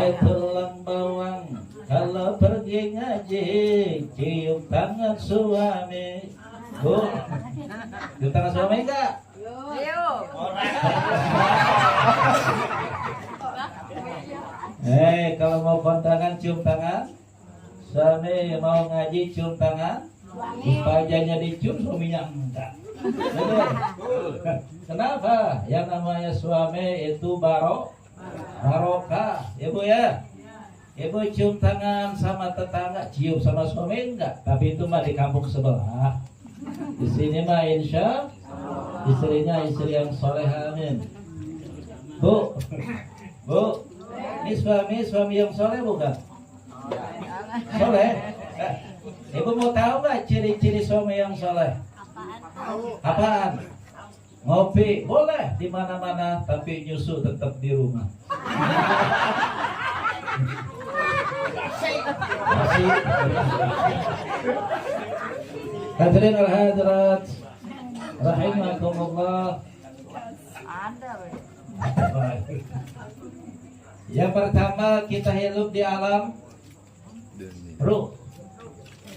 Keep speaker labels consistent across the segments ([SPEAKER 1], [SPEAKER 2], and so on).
[SPEAKER 1] Hai tulang bawang, kalau pergi ngaji, cium tangan suami. Bu, cium tangan suami enggak? Kalau mau kondangan cium tangan, suami mau ngaji cium tangan, wajahnya dicium, suaminya enggak. Kenapa? Yang namanya suami itu barokah, ibu ya. Ibu cium tangan sama tetangga, cium sama suami enggak? Tapi itu mah di kampung sebelah. Di sini mah insya istrinya istri yang soleh, amin. Bu, ini suami yang soleh bukan? Soleh? Ibu mau tahu nggak ciri-ciri suami yang soleh? Apaan? Ngopi boleh di mana-mana, tapi nyusu tetap di rumah. Masih. Hadirin al-hadirat rahimakumullah. Yang pertama, kita hidup di alam ruh.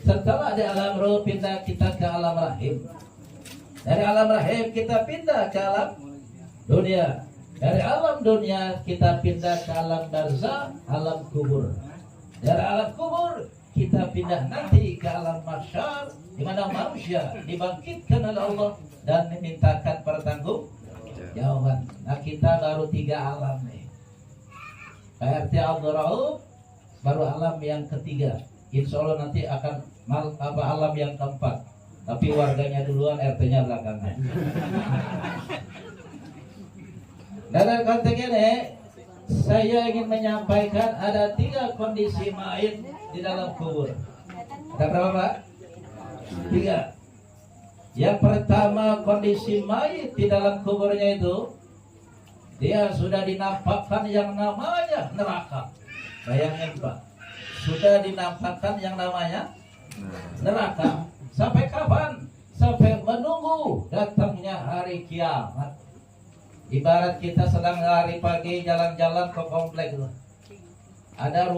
[SPEAKER 1] Setelah di alam ruh, pindah kita ke alam rahim. Dari alam rahim kita pindah ke alam dunia. Dari alam dunia kita pindah ke alam barzakh, alam kubur. Dari alam kubur kita pindah nanti ke alam mahsyar, di mana manusia dibangkitkan oleh Allah dan dimintakan pertanggungjawaban. Nah, kita baru 3 alam nih. PRT Abdul Rauf baru alam yang ketiga. Insya Allah nanti akan alam yang keempat. Tapi warganya duluan, RT-nya belakangan. Dalam konteks ini, saya ingin menyampaikan ada 3 kondisi mayit di dalam kubur. Ada berapa, Pak? 3. Yang pertama, kondisi mayit di dalam kuburnya itu, dia sudah dinampakkan yang namanya neraka. Bayangin, Pak, sudah dinampakkan yang namanya neraka. Sampai kapan? Sampai menunggu datangnya hari kiamat. Ibarat kita sedang hari pagi jalan-jalan ke komplek itu. Ada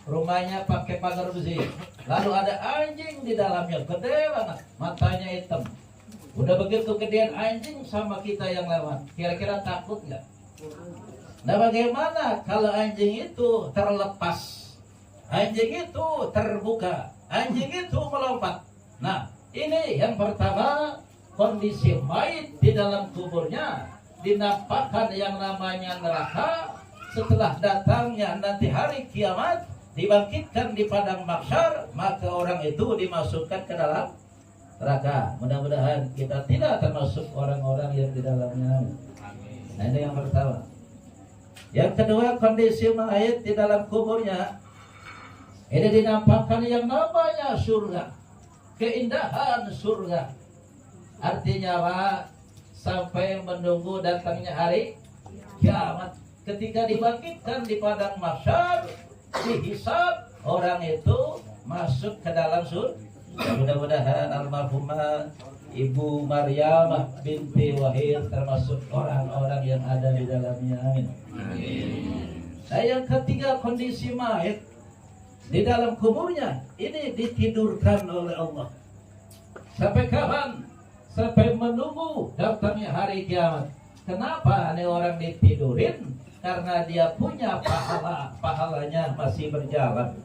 [SPEAKER 1] rumahnya pakai pagar besi. Lalu ada anjing di dalamnya, gede banget, matanya hitam. Udah begitu gedean anjing sama kita yang lewat. Kira-kira takut nggak? Nah, bagaimana kalau anjing itu terlepas? Anjing itu terbuka. Anjing itu melompat. Nah, ini yang pertama, kondisi mayit di dalam kuburnya dinampakkan yang namanya neraka. Setelah datangnya nanti hari kiamat, dibangkitkan di padang mahsyar, maka orang itu dimasukkan ke dalam neraka. Mudah-mudahan kita tidak termasuk orang-orang yang di dalamnya. Nah, ini yang pertama. Yang kedua, kondisi mayit di dalam kuburnya ini dinampakkan yang namanya surga. Keindahan surga. Artinya Pak, sampai menunggu datangnya hari kiamat. Ketika dibangkitkan di padang mahsyar, dihisab, orang itu masuk ke dalam surga. Mudah-mudahan almarhumah Ibu Maryam binti Wahid termasuk orang-orang yang ada di dalamnya. Amin. Nah, yang ketiga, kondisi mayit di dalam kuburnya ini ditidurkan oleh Allah. Sampai kapan? Sampai menunggu datangnya hari kiamat. Kenapa ini orang ditidurin? Karena dia punya pahala, pahalanya masih berjalan.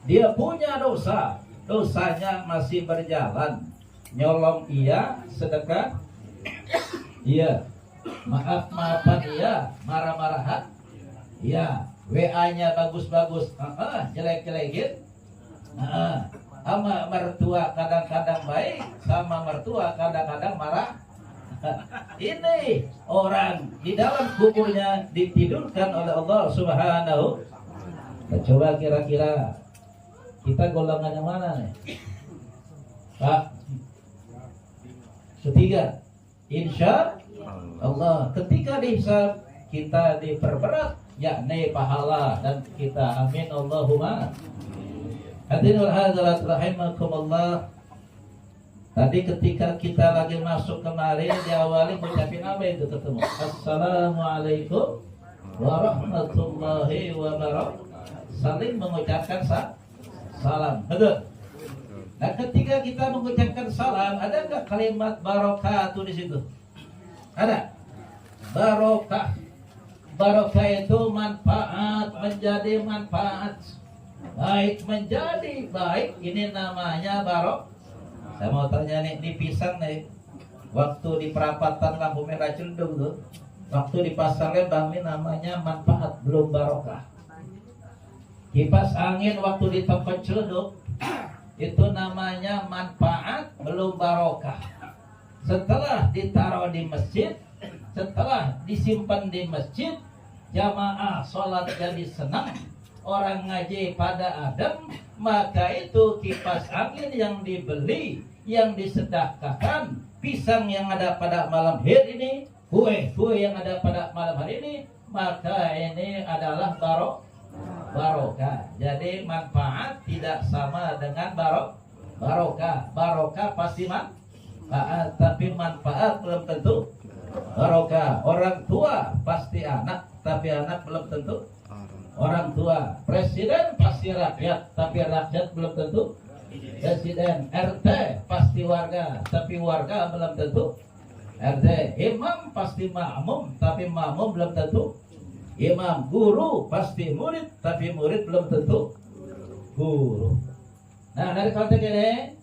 [SPEAKER 1] Dia punya dosa, dosanya masih berjalan. Nyolong iya, sedekah iya, maaf-maafan iya, marah-marahan iya, WA-nya bagus-bagus, jelek-jelekin, sama mertua kadang-kadang baik, sama mertua kadang-kadang marah. Ini orang di dalam kuburnya ditidurkan oleh Allah Subhanahu. Coba kira-kira kita golongan yang mana nih, Pak? Ketiga, insya Allah. Ketika dihisab kita diperberat, yakni pahala, dan kita amin Allahumma. Hadirin hadirat rahimakumullah. Tadi ketika kita lagi masuk kemarin, diawali mengucapin apa itu ketemu? Assalamualaikum warahmatullahi wabarakatuh. Saling mengucapkan salam. Betul. Nah, ketika kita mengucapkan salam, ada nggak kalimat barokatuh di situ? Ada. Barokah. Barokah itu manfaat, menjadi manfaat. Baik menjadi baik, ini namanya barok. Saya mau tanya nih, di pisang nih, waktu di perapatan lampu merah cendung tuh, waktu di pasar Lembang ini namanya manfaat, belum barokah. Kipas angin waktu di tempat celeduk itu namanya manfaat, belum barokah. Setelah ditaruh di masjid, setelah disimpan di masjid, jamaah sholat jadi senang, orang ngaji pada adem, maka itu kipas angin yang dibeli, yang disedekahkan, pisang yang ada pada malam hari ini, kue yang ada pada malam hari ini, maka ini adalah barokah. Jadi manfaat tidak sama dengan barokah. Barokah pasti manfaat, tapi manfaat belum tentu barokah. Orang tua pasti anak, tapi anak belum tentu orang tua. Presiden pasti rakyat, tapi rakyat belum tentu presiden. RT pasti warga, tapi warga belum tentu RT. Imam pasti makmum, tapi makmum belum tentu imam. Guru pasti murid, tapi murid belum tentu guru. Nah, dari konteks ini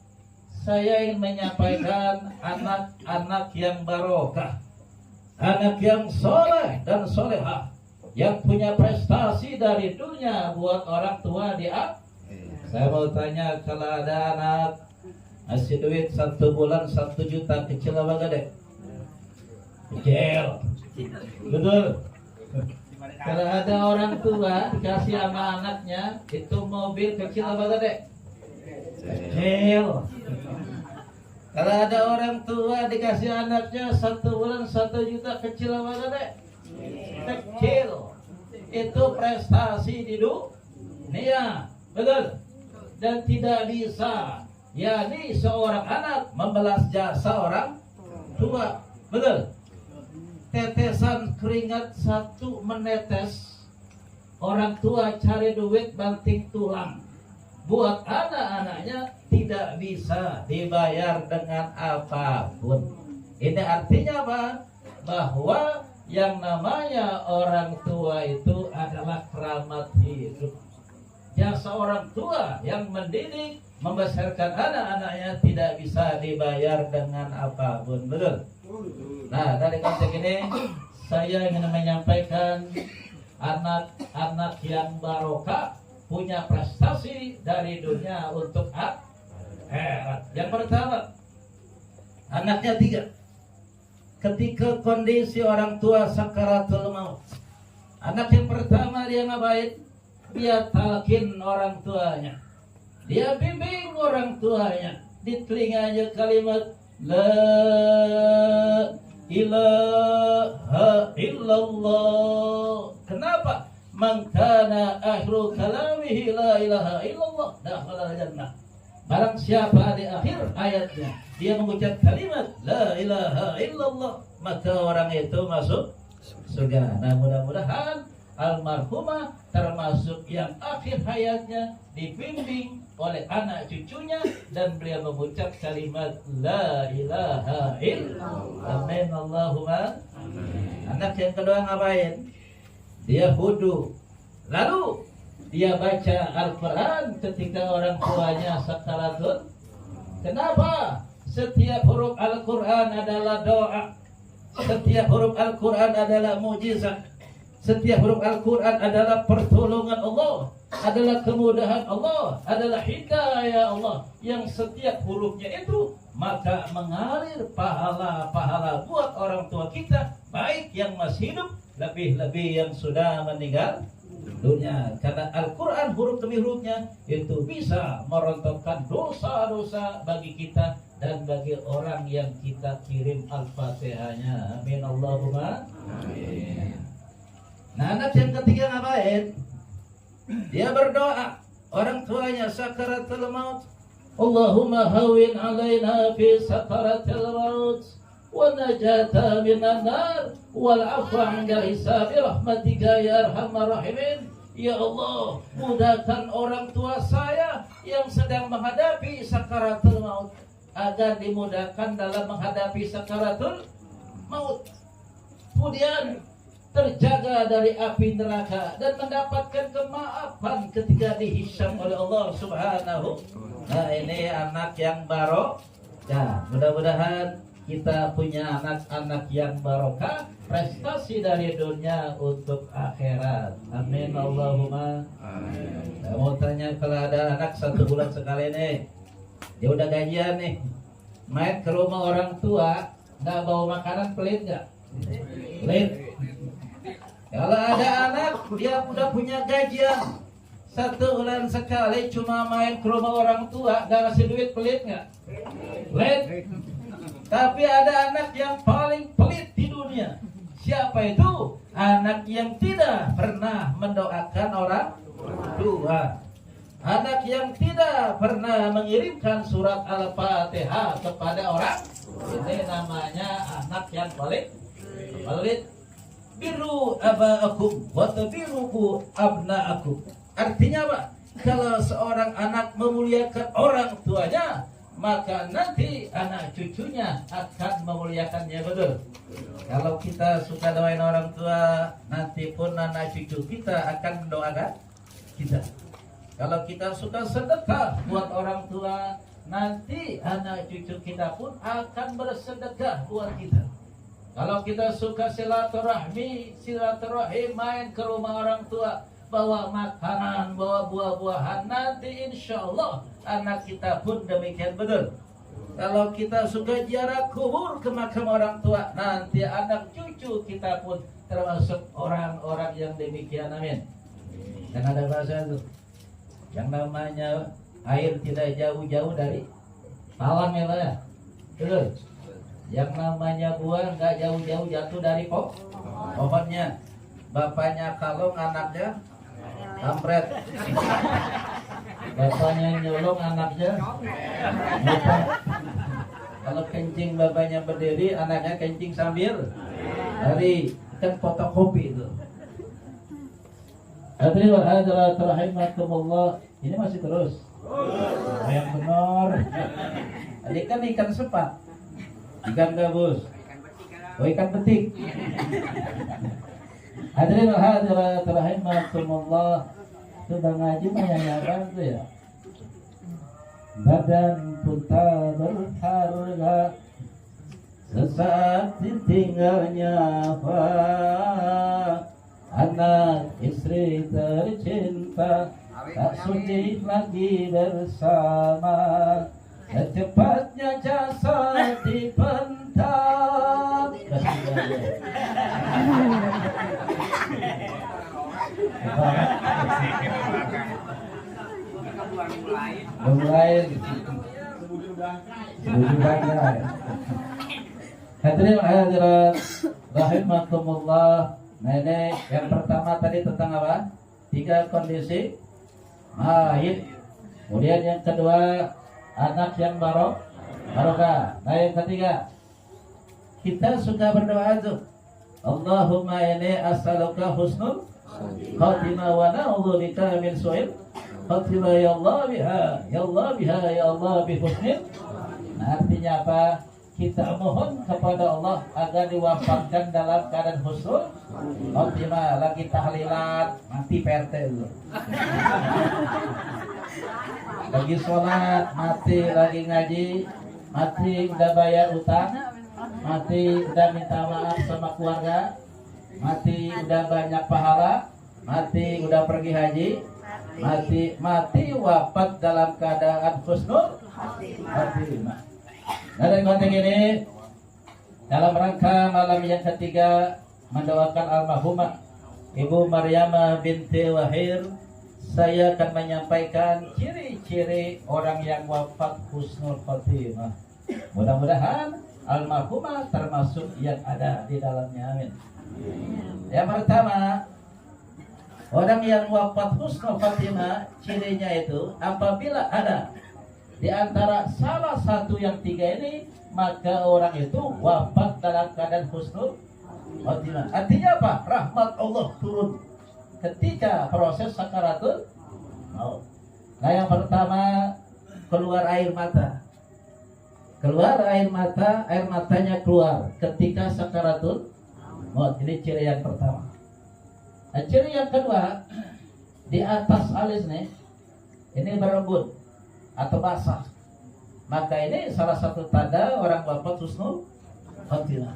[SPEAKER 1] saya ingin menyampaikan anak-anak yang barokah, anak yang soleh dan solehah, yang punya prestasi dari dunia buat orang tua di akhirat. Saya mau tanya, kalau ada anak ngasih duit 1 bulan 1 juta, kecil apa gede? Kecil. Betul. Kalau ada orang tua dikasih sama anaknya itu mobil, kecil apa gede? Kecil. Kalau ada orang tua dikasih anaknya 1 bulan 1 juta, kecil apa gede? Kecil. Itu prestasi di dunia. Betul. Dan tidak bisa, yakni seorang anak membalas jasa orang tua. Betul. Tetesan keringat 1 menetes, orang tua cari duit banting tulang buat anak-anaknya, tidak bisa dibayar dengan apapun. Ini artinya apa? Bahwa yang namanya orang tua itu adalah keramat hidup. Jasa orang tua yang mendidik, membesarkan anak-anaknya tidak bisa dibayar dengan apapun. Betul? Nah, dari konteks ini saya ingin menyampaikan anak-anak yang barokah punya prestasi dari dunia untuk akhirat. Yang pertama, anaknya 3. Ketika kondisi orang tua sakaratul maut, anak yang pertama dia ngapain? Dia talkin orang tuanya, dia bimbing orang tuanya, di telinganya kalimat la ilaha illallah. Kenapa? Man kana akhiru kalamihi la ilaha illallah dakhala jannah. Barang siapa di akhir ayatnya dia mengucap kalimat la ilaha illallah, maka orang itu masuk surga. Nah, mudah-mudahan almarhumah termasuk yang akhir hayatnya dibimbing oleh anak cucunya dan beliau mengucap kalimat la ilaha illallah. Amin Allahumma. Anak yang kedua ngapain? Dia wudu, lalu dia baca Al-Quran ketika orang tuanya sakaratul. Kenapa? Setiap huruf Al-Quran adalah doa, setiap huruf Al-Quran adalah mujizat, setiap huruf Al-Quran adalah pertolongan Allah, adalah kemudahan Allah, adalah hidayah Allah, yang setiap hurufnya itu maka mengalir pahala-pahala buat orang tua kita, baik yang masih hidup, lebih-lebih yang sudah meninggal dunia. Karena Al-Quran huruf demi hurufnya itu bisa merontokkan dosa-dosa bagi kita dan bagi orang yang kita kirim Al-Fatihahnya. Amin Allahumma. Amin. Nah, anak yang ketiga ngapain? Dia berdoa, orang tuanya sakaratul maut, Allahumma hawin alaina fi sakaratul maut, والنجاة من النار والعفو عند حساب برحمتك يا أرحم الراحمين. Ya Allah, mudahkan orang tua saya yang sedang menghadapi sakaratul maut agar dimudahkan dalam menghadapi sakaratul maut. Kemudian terjaga dari api neraka dan mendapatkan kemaafan ketika dihisab oleh Allah Subhanahu. Nah, ini anak yang barokah. Ya, mudah-mudahan kita punya anak-anak yang barokah, prestasi dari dunia untuk akhirat. Amin Allahumma amin. Saya mau tanya, kalau ada anak 1 bulan sekali nih, dia udah gajian nih, main ke rumah orang tua, nggak bawa makanan, pelit nggak? Pelit. Kalau ada anak dia udah punya gajian 1 bulan sekali, cuma main ke rumah orang tua, nggak ngasih duit, pelit nggak? Pelit. Tapi ada anak yang paling pelit di dunia. Siapa itu? Anak yang tidak pernah mendoakan orang tua. Anak yang tidak pernah mengirimkan surat Al-Fatihah kepada orang. Ini namanya anak yang paling pelit. Biru aba'akum wa tabiruku abna'akum. Artinya apa? Kalau seorang anak memuliakan orang tuanya, maka nanti anak cucunya akan memuliakannya, betul. Kalau kita suka doain orang tua, nanti pun anak cucu kita akan mendoakan kita. Kalau kita suka sedekah buat orang tua, nanti anak cucu kita pun akan bersedekah buat kita. Kalau kita suka silaturahim, main ke rumah orang tua, bawa makanan, bawa buah-buahan, nanti insya Allah anak kita pun demikian, betul. Kalau kita suka ziarah kubur ke makam orang tua, nanti anak cucu kita pun termasuk orang-orang yang demikian, amin. Dan ada bahasa itu, yang namanya air tidak jauh-jauh dari talang ya, betul. Yang namanya buah nggak jauh-jauh jatuh dari pohonnya. Bapaknya kalung, anaknya kampret. Bapaknya nyolong, anaknya lupa. Kalau kencing bapaknya berdiri, anaknya kencing sambil lari. Kan fotokopi itu. Hadirin wa hadirat rahimakumullah. Ini masih terus. Yang benar. Tadi kan ikan sepat, ikan gabus, ikan betik. Hadirin wa hadirat rahimakumullah. Sudah ngaji menyanyikan tuh ya. Badan pun tak berharga sesaat ditinggal nyawa. Anak istri tercinta tak suci lagi bersama. Secepatnya jasad dipental. Mulai hadirin hadirat rahimakumullah. Nah, ini yang pertama tadi tentang apa? 3 kondisi mayit. Kemudian yang kedua, anak yang barokah. Nah, yang ketiga, kita suka berdoa tuh, Allahumma inni as'aluka husnul khatimah wa na'udzubika min su'il khatimah, ya Allah biha, ya Allah biha, ya Allah bi husnil. Nah, artinya apa? Kita mohon kepada Allah agar diwafatkan dalam keadaan husnul khatimah. Lagi tahlilan mati PRT dulu. Lagi sholat mati, lagi ngaji mati, udah bayar utang mati, udah minta maaf sama keluarga mati, udah banyak pahala mati, udah pergi haji mati, wafat dalam keadaan husnul khatimah. Dari konteks ini, dalam rangka malam yang ketiga mendoakan almarhumah Ibu Maryamah binti Wahir, saya akan menyampaikan ciri-ciri orang yang wafat husnul khatimah. Mudah-mudahan almarhumah termasuk yang ada di dalamnya, amin. Yang pertama, orang yang wafat husnul khatimah, cirinya itu apabila ada di antara salah satu yang tiga ini, maka orang itu wafat dalam keadaan husnul khotimah. Artinya apa? Rahmat Allah turun ketika proses sakaratul maut. Nah, yang pertama keluar air mata. Keluar air mata, air matanya keluar ketika sakaratul maut. Ini ciri yang pertama. Nah, ciri yang kedua, di atas alis nih, ini berembun atau basah. Maka ini salah satu tanda orang wafat husnul khotimah.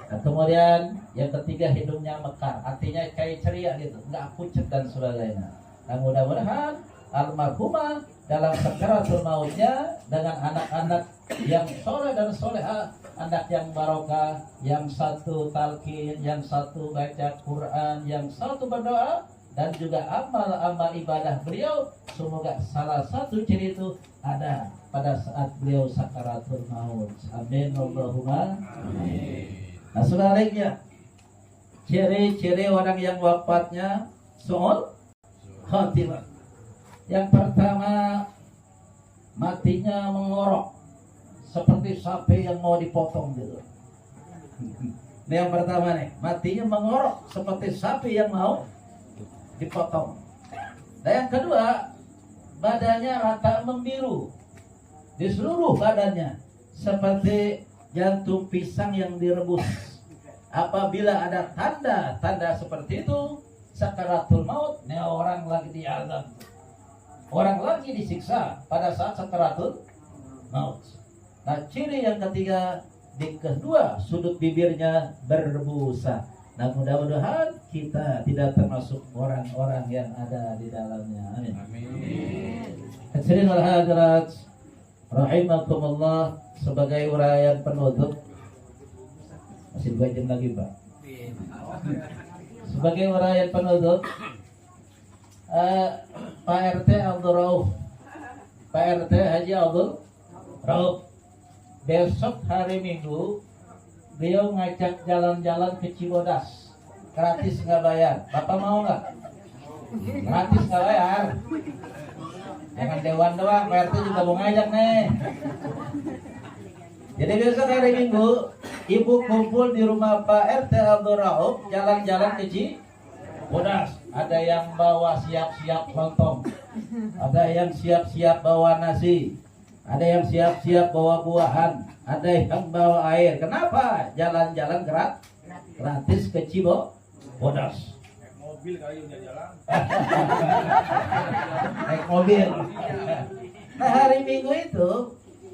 [SPEAKER 1] Nah, kemudian yang ketiga, hidungnya mekar, artinya kayak ceria gitu, nggak pucat dan sebagainya. Nah, mudah-mudahan almarhumah dalam sakaratul mautnya dengan anak-anak yang soleh dan solehah, anak yang barokah, yang satu talqin, yang satu baca Quran, yang satu berdoa, dan juga amal-amal ibadah beliau, semoga salah satu ciri itu ada pada saat beliau sakaratul maut. Amin Allahumma amin. Nah, sebaliknya, ciri-ciri orang yang wafatnya su'ul khotimah. Yang pertama, matinya mengorok seperti sapi yang mau dipotong gitu. Ini yang pertama nih, matinya mengorok seperti sapi yang mau dipotong. Dan yang kedua, badannya rata membiru di seluruh badannya seperti jantung pisang yang direbus. Apabila ada tanda-tanda seperti itu, sakaratul maut, ini orang lagi diazab, orang lagi disiksa pada saat sakaratul maut. Nah, ciri yang ketiga, di kedua sudut bibirnya berbusa. Nah, mudah-mudahan kita tidak termasuk orang-orang yang ada di dalamnya. Amin. Hadirin wal hadirat rahimakumullah, sebagai uraian penutup, masih 2 jam lagi Pak. Sebagai uraian penutup, Pak RT Abdul Rauf, Pak RT Haji Abdul Rauf, besok hari Minggu beliau ngajak jalan-jalan ke Cibodas, gratis nggak bayar. Bapak mau nggak? Gratis nggak bayar. Jangan dewan doang, Pak RT juga mau ngajak nih. Jadi besok hari Minggu, ibu kumpul di rumah Pak RT Abdul Rauf, jalan-jalan ke Cibodas. Ada yang bawa siap-siap lontong, ada yang siap-siap bawa nasi, ada yang siap-siap bawa buahan, ada yang bawa air. Kenapa? Jalan-jalan gratis ke Cibodas.
[SPEAKER 2] Mobil kali udah jalan.
[SPEAKER 1] Naik mobil. Nah, hari Minggu itu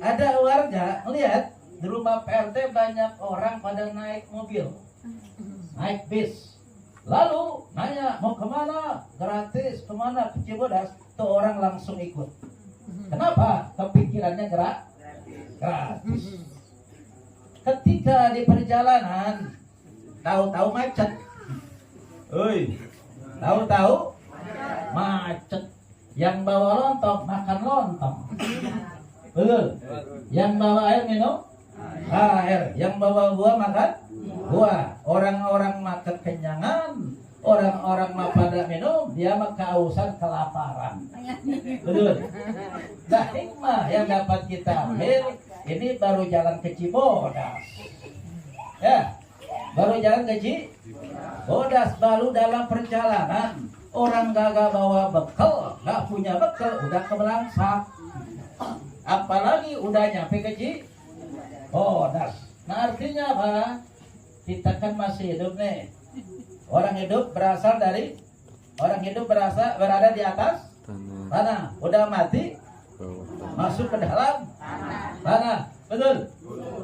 [SPEAKER 1] ada warga melihat di rumah PRT banyak orang pada naik mobil, naik bis. Lalu nanya, mau kemana? Gratis, kemana? Ke Cibodas. Tuh orang langsung ikut. Kenapa? Kepikirannya gratis. Ketika di perjalanan, tahu-tahu macet. Tahu-tahu macet. Yang bawa lontong makan lontong. Betul. Yang bawa air minum air. Yang bawa buah makan buah. Orang-orang makan kenyangan, orang-orang mah pada minum, dia mah kehausan, kelaparan. Betul. Nah, hikmah yang dapat kita ambil, ini baru jalan ke Cibodas. Ya, baru jalan ke Cibodas, baru dalam perjalanan. Orang gagah bawa bekal, gak punya bekal, udah kebelangsak. Apalagi udah nyampe ke Cibodas. Nah, artinya apa? Kita kan masih hidup nih. Orang hidup berada di atas tanah. Udah mati, masuk ke dalam tanah. Betul.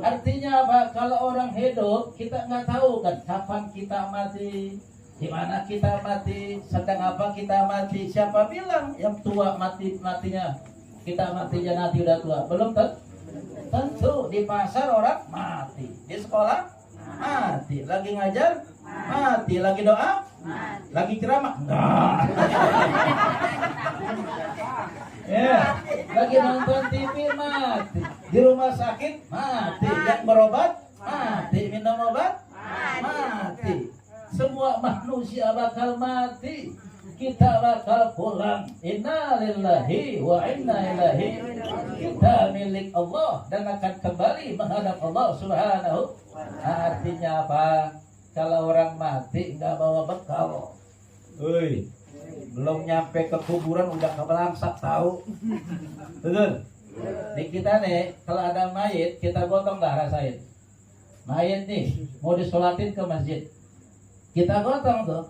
[SPEAKER 1] Artinya apa? Kalau orang hidup, kita nggak tahu kan kapan kita mati, di mana kita mati, sedang apa kita mati. Siapa bilang yang tua matinya? Kita matinya nanti udah tua. Belum tentu. Di pasar orang mati, di sekolah mati, lagi ngajar mati, lagi doa lagi ceramah enggak. Ya, lagi nonton TV mati, di rumah sakit mati, yang berobat mati, minum obat mati. Semua manusia bakal mati. kita bakal pulang. Inna lillahi wa inna ilaihi. Kita milik Allah dan akan kembali menghadap Allah Subhanahu. Artinya apa? Kalau orang mati nggak bawa bekal, belum nyampe ke kuburan udah kebelangsak tahu. Betul? Di kita nih, kalau ada mayit kita gotong darah Said. Mayit nih mau disolatin ke masjid, kita gotong tuh.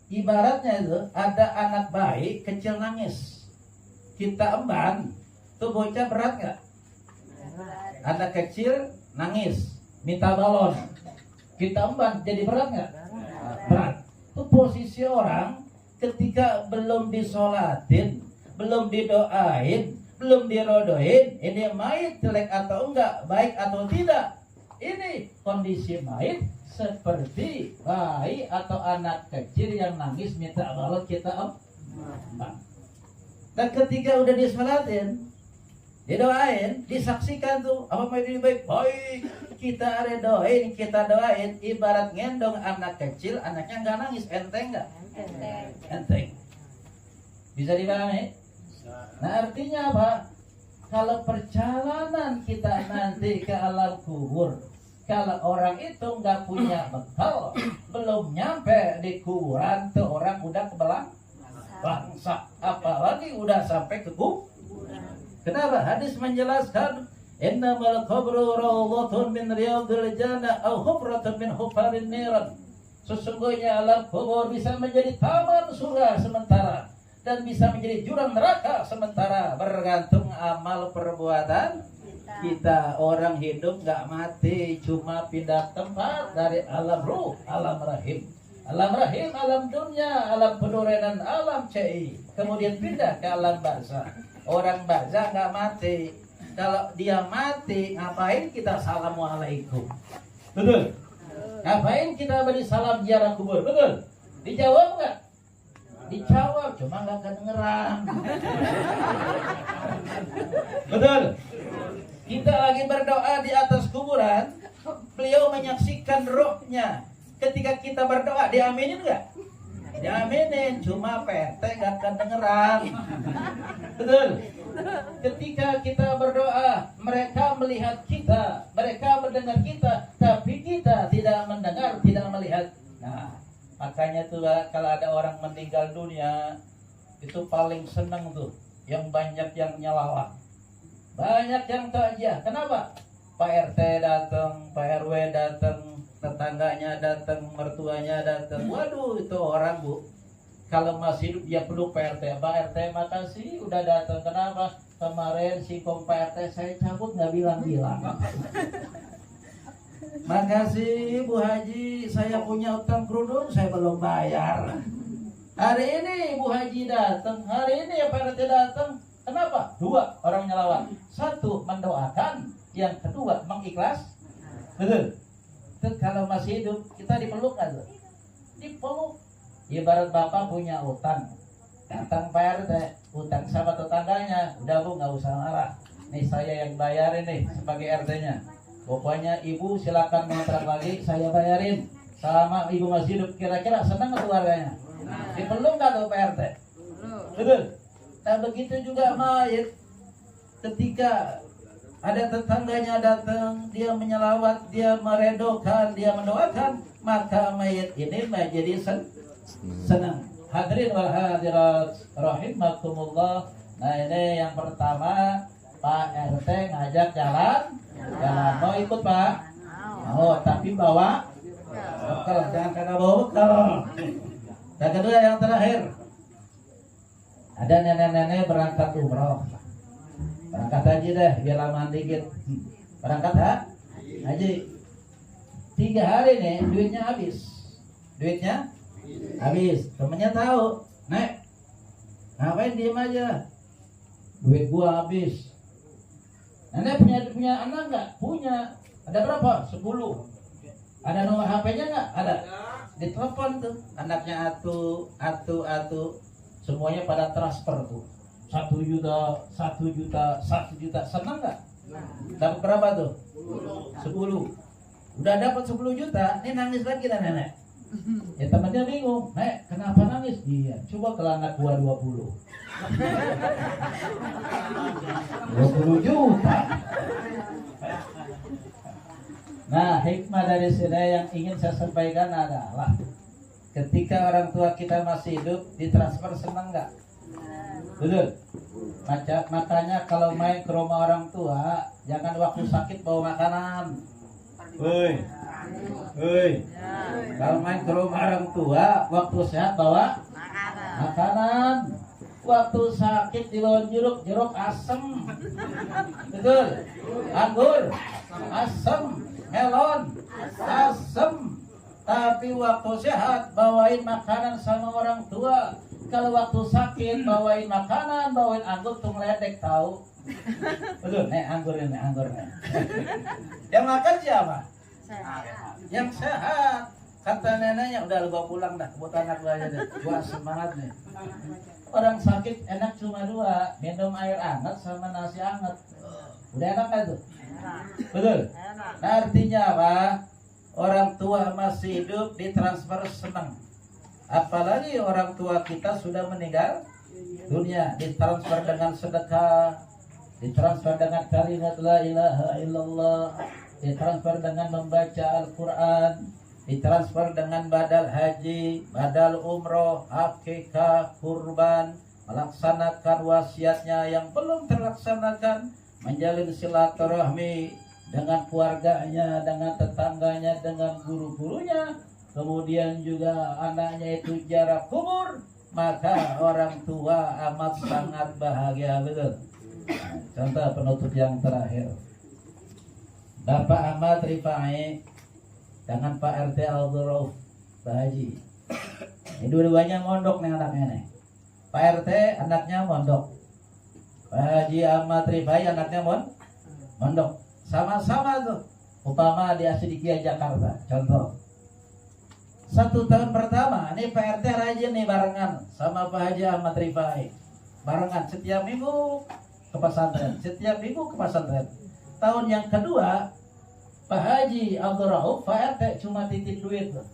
[SPEAKER 1] Ibaratnya itu ada anak bayi kecil nangis, kita emban, tuh bocah berat nggak? Anak kecil nangis, minta balon, kita emban, jadi berat nggak? Berat. Itu posisi orang ketika belum disolatin, belum didoain, belum dirodohin, ini mayit jelek atau enggak, baik atau tidak. Ini kondisi mayit seperti bayi atau anak kecil yang nangis minta balon, kita emban. Dan ketika udah disolatin, didoain, disaksikan tuh apa mayit ini baik, kita redoin, kita doain, ibarat ngendong anak kecil, anaknya nggak nangis, enteng nggak? Enteng. Bisa dipahami? Nah artinya apa? Kalau perjalanan kita nanti ke alam kubur, kalau orang itu nggak punya bekal, belum nyampe di kuburan, tuh orang udah kebelang bangsa, apalagi udah sampai ke kuburan. Kenapa? Hadis menjelaskan, innamal qabru rawdatun min riyadil jannah aw hufratun min hufarin niran. Sesungguhnya alam kubur bisa menjadi taman surga sementara dan bisa menjadi jurang neraka sementara, bergantung amal perbuatan kita. Orang hidup nggak mati, cuma pindah tempat dari alam ruh, alam rahim, alam dunia, alam penurunan, alam CI, kemudian pindah ke alam barzah. Orang barzah nggak mati. Kalau dia mati, ngapain kita assalamualaikum? Betul? Ngapain kita beri salam ziarah kubur? Betul? Dijawab nggak? Dijawab, cuma nggak kedengeran. Betul? Kita lagi berdoa di atas kuburan, beliau menyaksikan rohnya. Ketika kita berdoa, diaminin nggak? Diaminin, cuma PT nggak kedengeran. Betul? Ketika kita berdoa, mereka melihat kita, mereka mendengar kita, tapi kita tidak mendengar, tidak melihat. Nah, makanya tuh kalau ada orang meninggal dunia, itu paling seneng tuh, yang banyak yang nyelawat, banyak yang takziah. Kenapa? Pak RT datang, Pak RW datang, tetangganya datang, mertuanya datang. Waduh, itu orang bu, kalau masih hidup dia peluk Pak RT. Pak RT makasih udah datang. Kenapa? Kemarin si kom Pak RT saya cabut nggak bilang-bilang. Makasih Bu Haji, saya punya utang kerudung saya belum bayar. Hari ini Bu Haji datang, hari ini Pak RT datang. Kenapa? Dua orang nyelawat. Satu mendoakan, yang kedua mengikhlas. Betul? Itu kalau masih hidup kita dipeluk aja. Dipeluk. Ibarat bapak punya utang, datang Pak RT, utang sama tetangganya, udah bu nggak usah marah, nih saya yang bayarin nih sebagai RT-nya. Pokoknya ibu silakan ngontrak lagi, saya bayarin. Sama ibu masih hidup, kira-kira senang keluarganya? Dipeluk nggak tuh Pak RT? Betul. Nah begitu juga mayit, ketika ada tetangganya datang, dia menyelawat, dia meredokan, dia mendoakan, maka mayit ini menjadi senang. Hadirin wal hadirat rahimakumullah. Nah ini yang pertama, Pak RT ngajak jalan. Mau ikut Pak? Mau, tapi bawa bekal, jangan kena bawa bekal. Dan kedua yang terakhir, ada nenek-nenek berangkat umroh, berangkat haji deh, biar lama dikit. Berangkat haji 3 hari nih, duitnya habis. Temennya tahu, Nek, ngapain diem aja? Duit gua habis. Nenek punya anak nggak? Punya. Ada berapa? 10. Ada nomor HP-nya nggak? Ada. Ditelepon tuh, anaknya atu. Semuanya pada transfer tuh. 1 juta. Senang nggak? Dapat berapa tuh? 10. Udah dapat 10 juta, ini nangis lagi lah nenek. Ya temannya bingung, Nek kenapa nangis? Iya, coba kalau anak gua 20 juta. Nah, hikmah dari sini yang ingin saya sampaikan adalah ketika orang tua kita masih hidup, ditransfer senang nggak? Betul. Makanya kalau main ke rumah orang tua, jangan waktu sakit bawa makanan. Woi. Kalau main ke rumah orang tua, waktu sehat bawa makanan. Waktu sakit dibawa jeruk asem. Betul. Anggur asem, melon asem. Tapi waktu sehat bawain makanan sama orang tua. Kalau waktu sakit bawain makanan, bawain anggur tuh ngeledek tahu. Betul, anggur nih. Yang makan siapa? Yang sehat. Kata neneknya udah gua pulang dah, buat anak gua aja deh. Gua semangat nih. Orang sakit enak cuma dua, minum air hangat sama nasi hangat. Udah enak kan tuh? Betul. Nah, artinya apa? Orang tua masih hidup ditransfer senang. Apalagi orang tua kita sudah meninggal dunia, ditransfer dengan sedekah, ditransfer dengan kalimat la ilaha illallah, ditransfer dengan membaca Al-Quran, ditransfer dengan badal haji, badal umroh, akikah, kurban, melaksanakan wasiatnya yang belum terlaksanakan, menjalin silaturahmi dengan keluarganya, dengan tetangganya, dengan guru-gurunya, kemudian juga anaknya itu jarak kubur, maka orang tua amat sangat bahagia. Betul. Contoh penutup yang terakhir, Bapak Ahmad Rifai dengan Pak RT Al-Dhurauf Pak Haji. Ini dua-duanya mondok nih anaknya nih. Pak RT anaknya mondok, Pak Haji Ahmad Rifai anaknya mondok. Sama-sama tuh, upama di Asidikia Jakarta. Contoh, 1 tahun pertama, nih Pak RT rajin nih barengan sama Pak Haji Ahmad Rifai. Barengan setiap minggu ke pesantren, Tahun yang kedua, Pak Haji Abdul Rauf, Pak RT cuma titip duit tuh.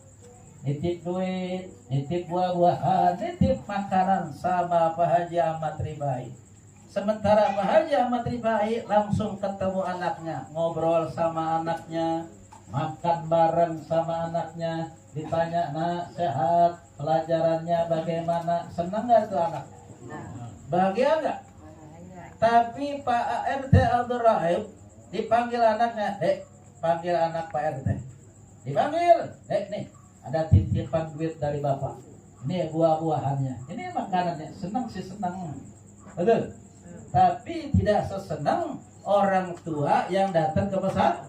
[SPEAKER 1] Nitip duit, nitip buah-buahan, nitip makanan sama Pak Haji Ahmad Rifai. Sementara Pak Haji Ahmad Rifai langsung ketemu anaknya, ngobrol sama anaknya, makan bareng sama anaknya, ditanya, nak sehat, pelajarannya bagaimana, senang nggak tuh anak? Bahagia nggak? Tapi Pak RT Abdul Rahim dipanggil anaknya, dek, panggil anak Pak RT, dipanggil, dek nih, ada titipan duit dari bapak, ini buah-buahannya, ini makanannya, senang sih senang, betul. Tapi tidak sesenang orang tua yang datang ke pesantren.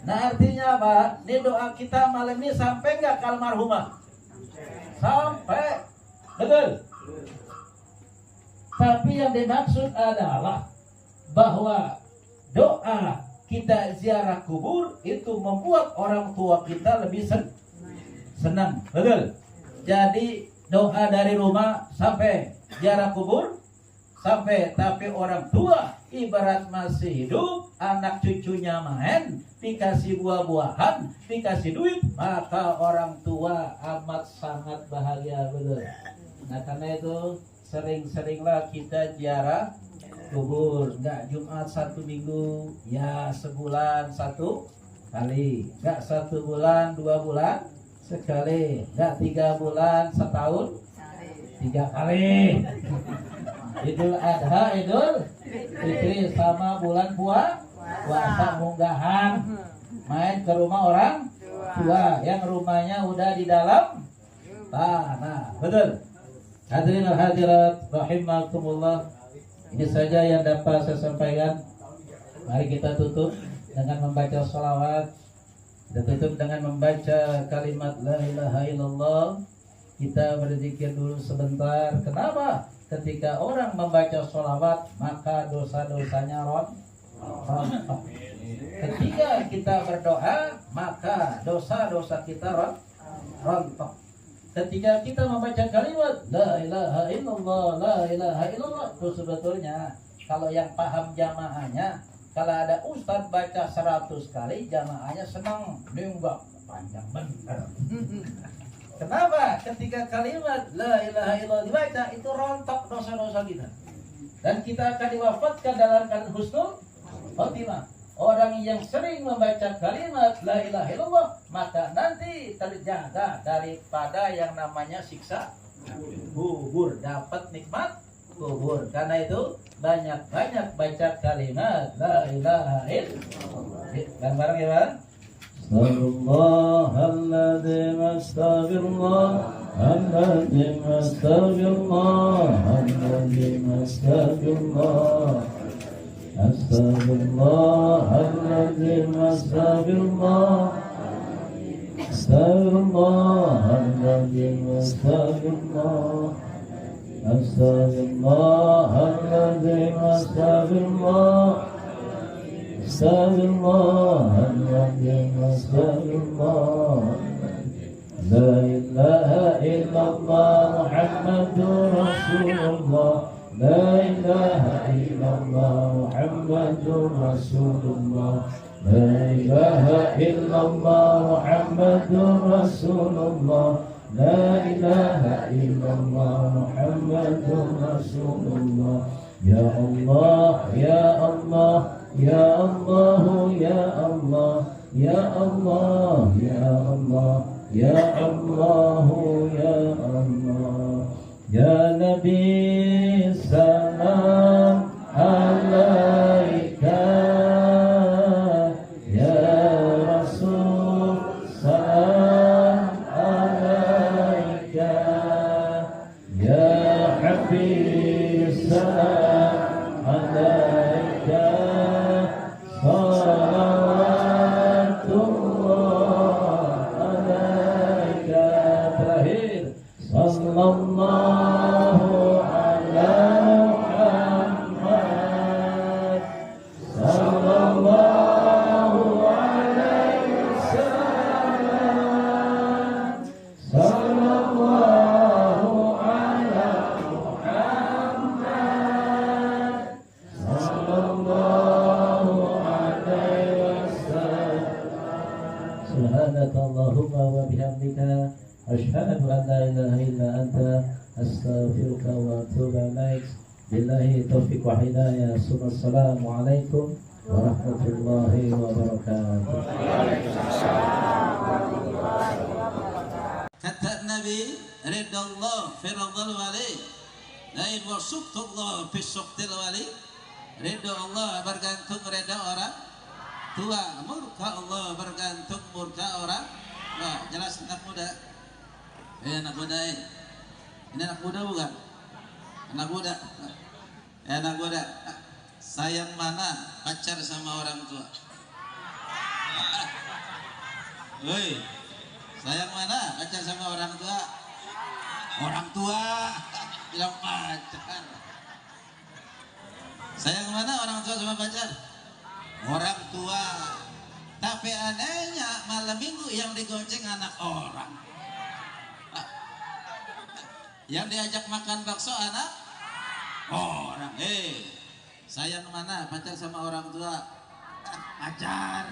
[SPEAKER 1] Nah, artinya apa? Ini doa kita malam ini sampai nggak ke almarhumah? Sampai, betul. Tapi yang dimaksud adalah bahwa doa kita ziarah kubur itu membuat orang tua kita lebih senang, betul. Jadi doa dari rumah sampai ziarah kubur sampai, tapi orang tua ibarat masih hidup, anak cucunya main, dikasih buah-buahan, dikasih duit, maka orang tua amat sangat bahagia, betul. Nah, karena itu sering-seringlah kita ziarah kubur, nggak Jumat 1 minggu, ya sebulan 1 kali, nggak 1 bulan 2 bulan sekali, nggak 3 bulan setahun 3 kali. Idul Adha, Idul Fitri sama bulan puasa munggahan, main ke rumah orang tua yang rumahnya udah di dalam tanah, betul. Hadirin hadirat rahimakumullah, ini saja yang dapat saya sampaikan. Mari kita tutup dengan membaca sholawat. Kita tutup dengan membaca kalimat la ilaha illallah. Kita berzikir dulu sebentar. Kenapa? Ketika orang membaca sholawat, maka dosa-dosanya rontok. Ketika kita berdoa, maka dosa-dosa kita rontok. Ketika kita membaca kalimat la ilaha illallah, la ilaha illallah, itu sebetulnya kalau yang paham jamaahnya, kalau ada ustadz baca 100 kali, jamaahnya senang. Ini enggak panjang benar. Kenapa? Ketika kalimat la ilaha illallah dibaca, itu rontok dosa-dosa kita. Dan kita akan diwafatkan dalam keadaan husnul khotimah. Orang yang sering membaca kalimat la ilaha illallah, maka nanti terjaga daripada yang namanya siksa kubur, dapat nikmat kubur. Karena itu banyak-banyak baca kalimat la ilaha illallah. Dan bareng ya, Bang. Astaghfirullahaladzim, astaghfirullahaladzim, astaghfirullahaladzim, astaghfirullah. Astaghfirullahaladzim, astaghfirullah. Astaghfirullahaladzim, astaghfirullah. Astaghfirullahaladzim, astaghfirullah. Astaghfirullahaladzim, astaghfirullah. La ilaha illallah Muhammadur Rasulullah. La ilaha illallah Muhammadur Rasulullah. La ilaha illallah Muhammadur Rasulullah. La ilaha illallah Muhammadur Rasulullah. Ya Allah, ya Allah, ya Allah, ya Allah, ya Allah, ya Allah, ya Allah, ya Allah, ya Nabi salam alaika, ya Rasul salam alaika, ya Habib salam alaika, salawatullah alaika. Terakhir, sallallahu ala Muhammad, sallallahu alaihi wasallam, sallallahu ala Muhammad, sallallahu alaihi wasallam. Subhanaka Allahumma wa bihamdika asyhadu an la ilaha illa anta astaghfiruka wa atubu ilaik. Billahi taufiq wa hidayah. Assalamualaikum warahmatullahi wabarakatuh. Kata Nabi, ridallah firadhal wali, lain wasuktullah fisuktil wali. Ridho Allah bergantung ridha orang tua, murka Allah bergantung murka orang. Wah, jelas anak muda. Anak muda ini anak muda bukan? Anak muda. Anak muda. Sayang mana pacar sama orang tua? Woi, sayang mana pacar sama orang tua? Orang tua bilang pacar. Sayang mana orang tua sama pacar? Orang tua. Tapi anehnya malam minggu yang digonceng anak orang, yang diajak makan bakso anak orang. Sayang mana pacar sama orang tua? Pacar.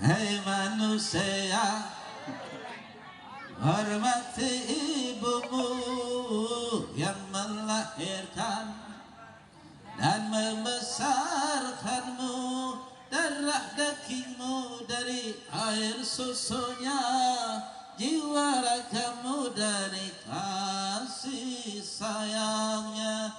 [SPEAKER 1] Hei manusia, hormati ibumu yang melahirkan dan membesarkanmu, darah dagingmu dari air susunya, jiwa ragamu dari kasih sayangnya.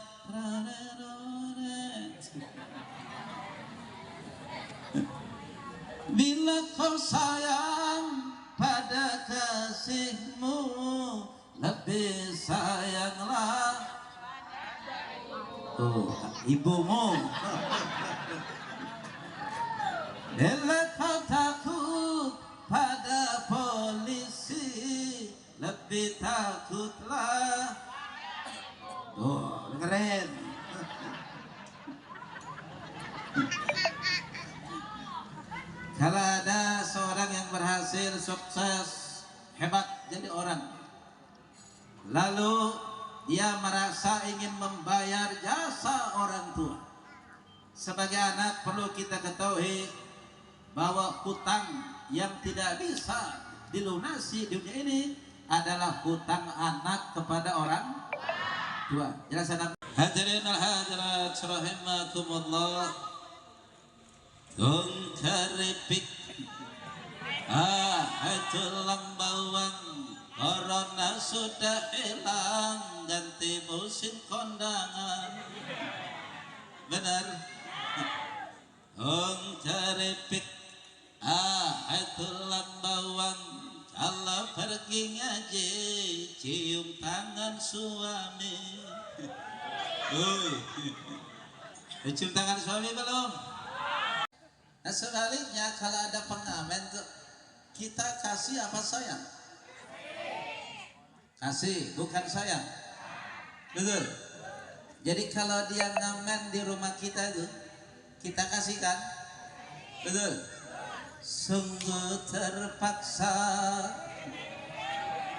[SPEAKER 1] Bila kau sayang pada kasihmu, lebih sayanglah ibumu. Bila kau takut pada polisi, lebih takutlah. Keren. Kalau ada seorang yang berhasil, sukses, hebat jadi orang, lalu dia merasa ingin membayar jasa orang tua. Sebagai anak perlu kita ketahui bahwa hutang yang tidak bisa dilunasi di dunia ini adalah hutang anak kepada orang tua. Jelasan. Hadirin al-hadirat rahimakumullah. Tung keripik tulang bawang, corona sudah hilang, ganti musim kondangan. Benar. Tung keripik tulang bawang, kalau pergi ngaji cium tangan suami. Cium tangan suami belum? Nah sebaliknya kalau ada pengamen tuh, kita kasih apa sayang? Kasih, bukan sayang. Betul. Jadi kalau dia ngamen di rumah kita itu, kita kasihkan. Betul. Sungguh terpaksa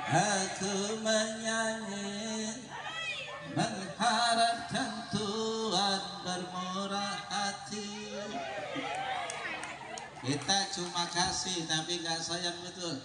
[SPEAKER 1] aku menyanyi, mengharapkan Tuhan bermurah hati. Kita cuma kasih tapi nggak sayang, betul.